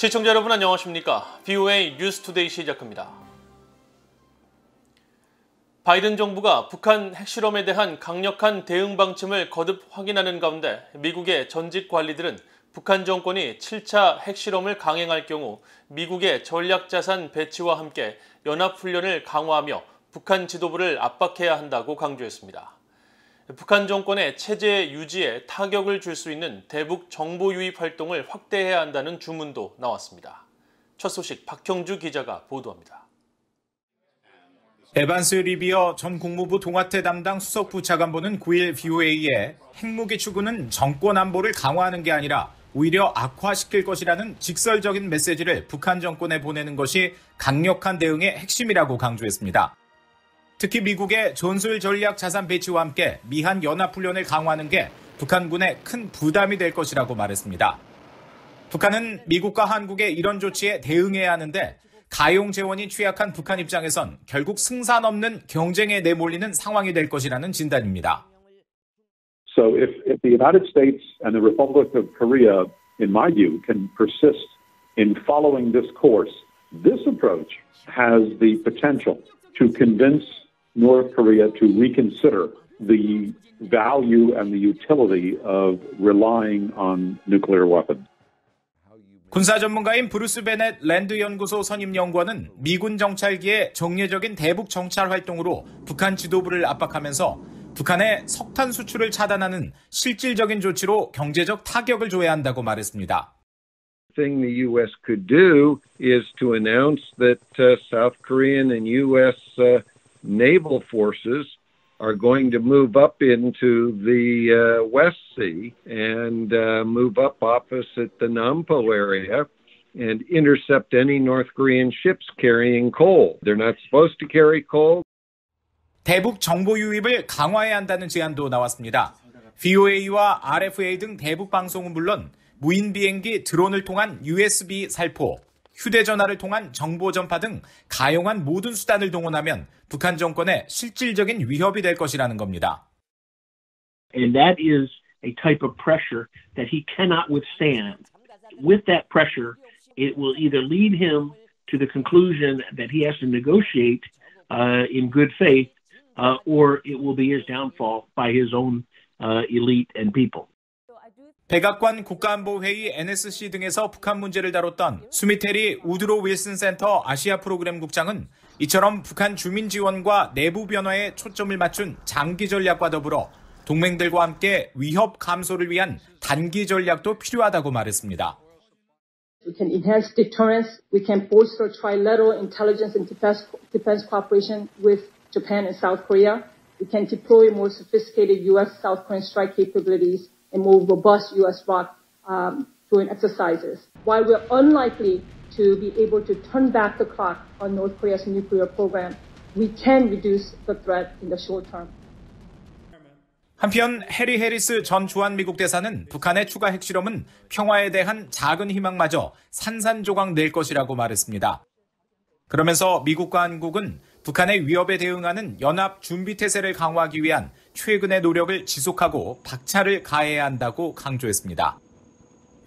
시청자 여러분 안녕하십니까? VOA 뉴스투데이 시작합니다. 바이든 정부가 북한 핵실험에 대한 강력한 대응 방침을 거듭 확인하는 가운데 미국의 전직 관리들은 북한 정권이 7차 핵실험을 강행할 경우 미국의 전략자산 배치와 함께 연합훈련을 강화하며 북한 지도부를 압박해야 한다고 강조했습니다. 북한 정권의 체제 유지에 타격을 줄 수 있는 대북 정보 유입 활동을 확대해야 한다는 주문도 나왔습니다. 첫 소식 박형주 기자가 보도합니다. 에반스 리비어 전 국무부 동아태 담당 수석부 차관보는 9일 VOA에 핵무기 추구는 정권 안보를 강화하는 게 아니라 오히려 악화시킬 것이라는 직설적인 메시지를 북한 정권에 보내는 것이 강력한 대응의 핵심이라고 강조했습니다. 특히 미국의 전술 전략 자산 배치와 함께 미한 연합훈련을 강화하는 게 북한군에 큰 부담이 될 것이라고 말했습니다. 북한은 미국과 한국의 이런 조치에 대응해야 하는데 가용 재원이 취약한 북한 입장에선 결국 승산 없는 경쟁에 내몰리는 상황이 될 것이라는 진단입니다. So if the United States and the Republic of Korea, in my view, can persist in following this course, this approach has the potential to convince North Korea to reconsider the value and the utility of relying on nuclear weapons. 군사 전문가인 브루스 베넷 랜드 연구소 선임 연구원은 미군 정찰기의 정례적인 대북 정찰 활동으로 북한 지도부를 압박하면서 북한의 석탄 수출을 차단하는 실질적인 조치로 경제적 타격을 줘야 한다고 말했습니다. The thing the U.S. could do is to announce that South Korean and U.S. naval forces are going to move up into the West Sea and move up opposite the Nampo area and intercept any North Korean ships carrying coal. They're not supposed to carry coal. 대북 정보 유입을 강화해야 한다는 제안도 나왔습니다. VOA와 RFA 등 대북 방송은 물론 무인 비행기 드론을 통한 USB 살포, 휴대전화를 통한 정보 전파 등 가용한 모든 수단을 동원하면 북한 정권에 실질적인 위협이 될 것이라는 겁니다. And that is a type of pressure that he cannot withstand. With that pressure, it will either lead him to the conclusion that he has to negotiate in good faith, or it will be his downfall by his own elite and people. 백악관 국가안보회의 NSC 등에서 북한 문제를 다뤘던 수미테리 우드로 윌슨 센터 아시아 프로그램 국장은 이처럼 북한 주민 지원과 내부 변화에 초점을 맞춘 장기 전략과 더불어 동맹들과 함께 위협 감소를 위한 단기 전략도 필요하다고 말했습니다. We can enhance deterrence. We can bolster trilateral intelligence and defense cooperation with Japan and South Korea. We can deploy more sophisticated U.S.-South Korean strike capabilities and more robust U.S.-ROC joint exercises. While we're unlikely to be able to turn back the clock on North Korea's nuclear program, we can reduce the threat in the short term. 한편 해리 해리스 전 주한미국 대사는 북한의 추가 핵실험은 평화에 대한 작은 희망마저 산산조각 낼 것이라고 말했습니다. 그러면서 미국과 한국은 북한의 위협에 대응하는 연합 준비태세를 강화하기 위한 최근의 노력을 지속하고 박차를 가해야 한다고 강조했습니다.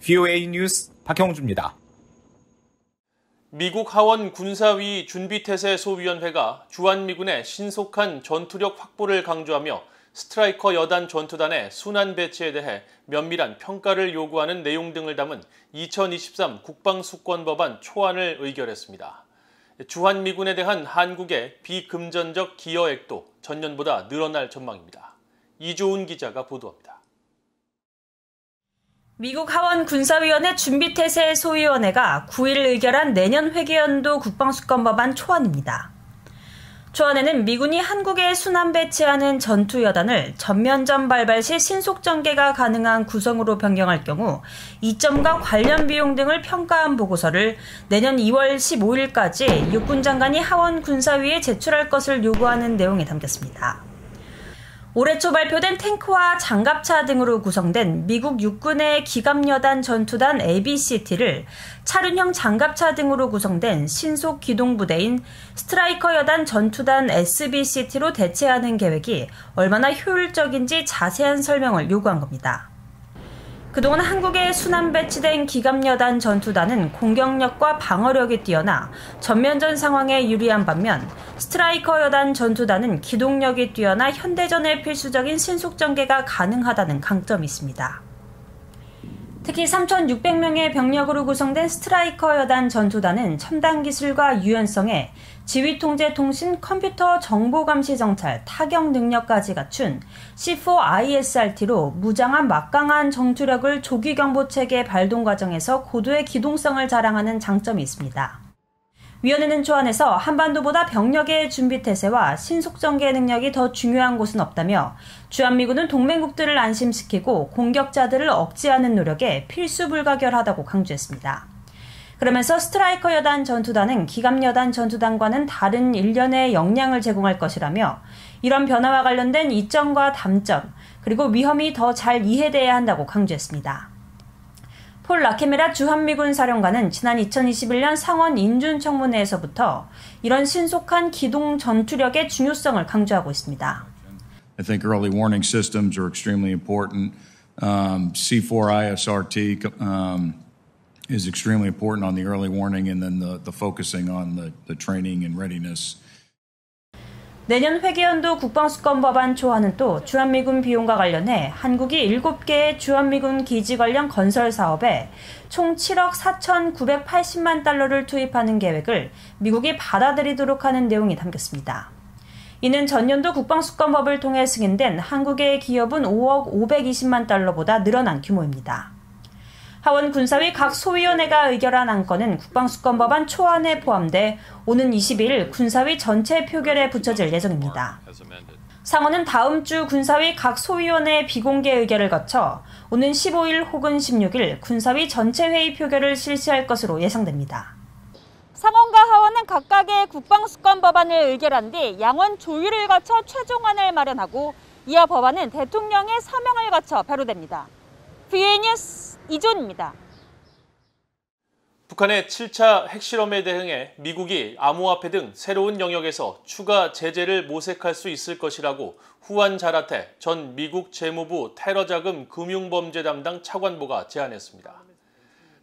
VOA 뉴스 박형주입니다. 미국 하원 군사위 준비태세 소위원회가 주한미군의 신속한 전투력 확보를 강조하며 스트라이커 여단 전투단의 순환 배치에 대해 면밀한 평가를 요구하는 내용 등을 담은 2023 국방수권법안 초안을 의결했습니다. 주한미군에 대한 한국의 비금전적 기여액도 전년보다 늘어날 전망입니다. 이조은 기자가 보도합니다. 미국 하원 군사위원회 준비태세 소위원회가 9일 의결한 내년 회계연도 국방수권법안 초안입니다. 초안에는 미군이 한국에 순환 배치하는 전투여단을 전면전 발발 시 신속 전개가 가능한 구성으로 변경할 경우 이점과 관련 비용 등을 평가한 보고서를 내년 2월 15일까지 육군 장관이 하원 군사위에 제출할 것을 요구하는 내용이 담겼습니다. 올해 초 발표된 탱크와 장갑차 등으로 구성된 미국 육군의 기갑여단 전투단 ABCT를 차륜형 장갑차 등으로 구성된 신속 기동부대인 스트라이커 여단 전투단 SBCT로 대체하는 계획이 얼마나 효율적인지 자세한 설명을 요구한 겁니다. 그동안 한국에 순환 배치된 기갑여단 전투단은 공격력과 방어력이 뛰어나 전면전 상황에 유리한 반면 스트라이커 여단 전투단은 기동력이 뛰어나 현대전에 필수적인 신속 전개가 가능하다는 강점이 있습니다. 특히 3,600명의 병력으로 구성된 스트라이커 여단 전투단은 첨단 기술과 유연성에 지휘 통제 통신 컴퓨터 정보 감시 정찰 타격 능력까지 갖춘 C4ISRT로 무장한 막강한 전투력을 조기 경보 체계 발동 과정에서 고도의 기동성을 자랑하는 장점이 있습니다. 위원회는 초안에서 한반도보다 병력의 준비 태세와 신속 전개 능력이 더 중요한 곳은 없다며 주한미군은 동맹국들을 안심시키고 공격자들을 억제하는 노력에 필수 불가결하다고 강조했습니다. 그러면서 스트라이커 여단 전투단은 기갑여단 전투단과는 다른 일련의 역량을 제공할 것이라며 이런 변화와 관련된 이점과 단점, 그리고 위험이 더 잘 이해돼야 한다고 강조했습니다. 폴 라케메라 주한미군 사령관은 지난 2021년 상원 인준청문회에서부터 이런 신속한 기동 전투력의 중요성을 강조하고 있습니다. I think early warning systems are extremely important. C4ISRT is extremely important on the early warning, and then the focusing on the training and readiness. 내년 회계연도 국방수권법안 초안은 또 주한미군 비용과 관련해 한국이 7개의 주한미군 기지 관련 건설 사업에 총 7억 4,980만 달러를 투입하는 계획을 미국이 받아들이도록 하는 내용이 담겼습니다. 이는 전년도 국방수권법을 통해 승인된 한국의 기업은 5억 520만 달러보다 늘어난 규모입니다. 하원 군사위 각 소위원회가 의결한 안건은 국방수권법안 초안에 포함돼 오는 20일 군사위 전체 표결에 붙여질 예정입니다. 상원은 다음 주 군사위 각 소위원회 비공개 의결을 거쳐 오는 15일 혹은 16일 군사위 전체 회의 표결을 실시할 것으로 예상됩니다. 상원과 하원은 각각의 국방수권 법안을 의결한 뒤 양원 조율을 거쳐 최종안을 마련하고 이어 법안은 대통령의 서명을 거쳐 발효됩니다. VOA 뉴스 이존입니다. 북한의 7차 핵실험에 대응해 미국이 암호화폐 등 새로운 영역에서 추가 제재를 모색할 수 있을 것이라고 후안 자라테 전 미국 재무부 테러자금 금융범죄 담당 차관보가 제안했습니다.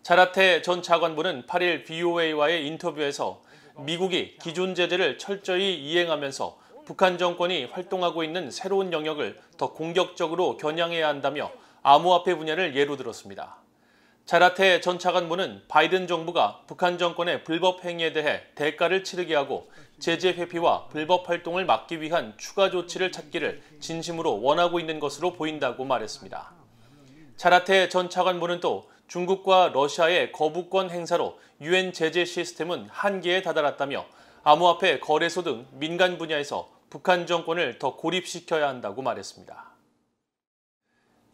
자라테 전 차관보는 8일 VOA와의 인터뷰에서 미국이 기존 제재를 철저히 이행하면서 북한 정권이 활동하고 있는 새로운 영역을 더 공격적으로 겨냥해야 한다며 암호화폐 분야를 예로 들었습니다. 자라테 전 차관보는 바이든 정부가 북한 정권의 불법 행위에 대해 대가를 치르게 하고 제재 회피와 불법 활동을 막기 위한 추가 조치를 찾기를 진심으로 원하고 있는 것으로 보인다고 말했습니다. 자라테 전 차관보는 또 중국과 러시아의 거부권 행사로 유엔 제재 시스템은 한계에 다다랐다며 암호화폐 거래소 등 민간 분야에서 북한 정권을 더 고립시켜야 한다고 말했습니다.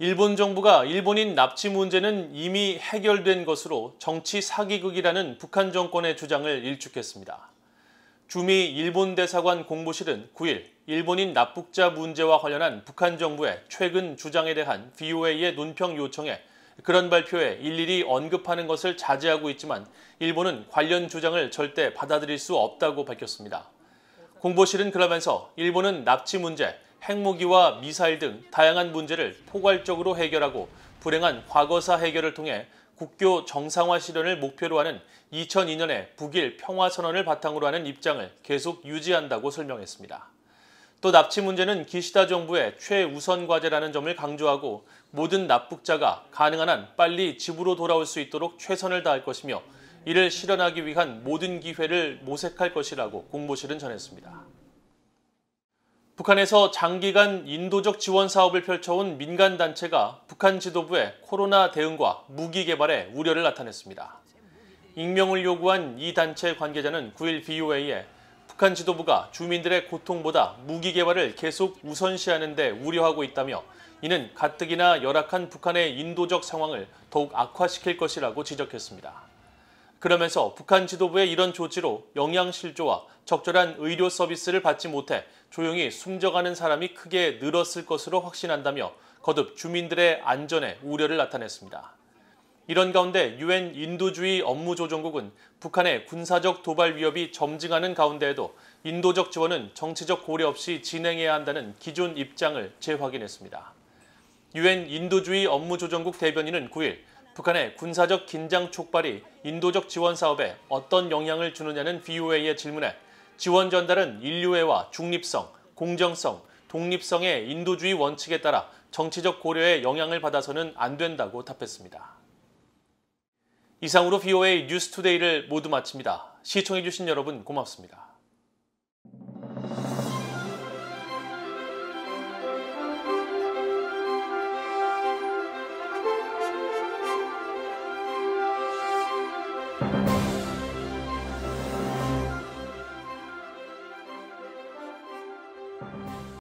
일본 정부가 일본인 납치 문제는 이미 해결된 것으로 정치 사기극이라는 북한 정권의 주장을 일축했습니다. 주미 일본 대사관 공보실은 9일 일본인 납북자 문제와 관련한 북한 정부의 최근 주장에 대한 VOA의 논평 요청에 그런 발표에 일일이 언급하는 것을 자제하고 있지만 일본은 관련 주장을 절대 받아들일 수 없다고 밝혔습니다. 공보실은 그러면서 일본은 납치 문제, 핵무기와 미사일 등 다양한 문제를 포괄적으로 해결하고 불행한 과거사 해결을 통해 국교 정상화 실현을 목표로 하는 2002년의 북일 평화선언을 바탕으로 하는 입장을 계속 유지한다고 설명했습니다. 또 납치 문제는 기시다 정부의 최우선 과제라는 점을 강조하고 모든 납북자가 가능한 한 빨리 집으로 돌아올 수 있도록 최선을 다할 것이며 이를 실현하기 위한 모든 기회를 모색할 것이라고 공보실은 전했습니다. 북한에서 장기간 인도적 지원 사업을 펼쳐온 민간단체가 북한 지도부의 코로나 대응과 무기 개발에 우려를 나타냈습니다. 익명을 요구한 이 단체 관계자는 9일 VOA에 북한 지도부가 주민들의 고통보다 무기 개발을 계속 우선시하는 데 우려하고 있다며 이는 가뜩이나 열악한 북한의 인도적 상황을 더욱 악화시킬 것이라고 지적했습니다. 그러면서 북한 지도부의 이런 조치로 영양실조와 적절한 의료 서비스를 받지 못해 조용히 숨져가는 사람이 크게 늘었을 것으로 확신한다며 거듭 주민들의 안전에 우려를 나타냈습니다. 이런 가운데 유엔 인도주의 업무조정국은 북한의 군사적 도발 위협이 점증하는 가운데에도 인도적 지원은 정치적 고려 없이 진행해야 한다는 기존 입장을 재확인했습니다. 유엔 인도주의 업무조정국 대변인은 9일 북한의 군사적 긴장 촉발이 인도적 지원 사업에 어떤 영향을 주느냐는 VOA의 질문에 지원 전달은 인류애와 중립성, 공정성, 독립성의 인도주의 원칙에 따라 정치적 고려에 영향을 받아서는 안 된다고 답했습니다. 이상으로 VOA 뉴스투데이를 모두 마칩니다. 시청해주신 여러분 고맙습니다.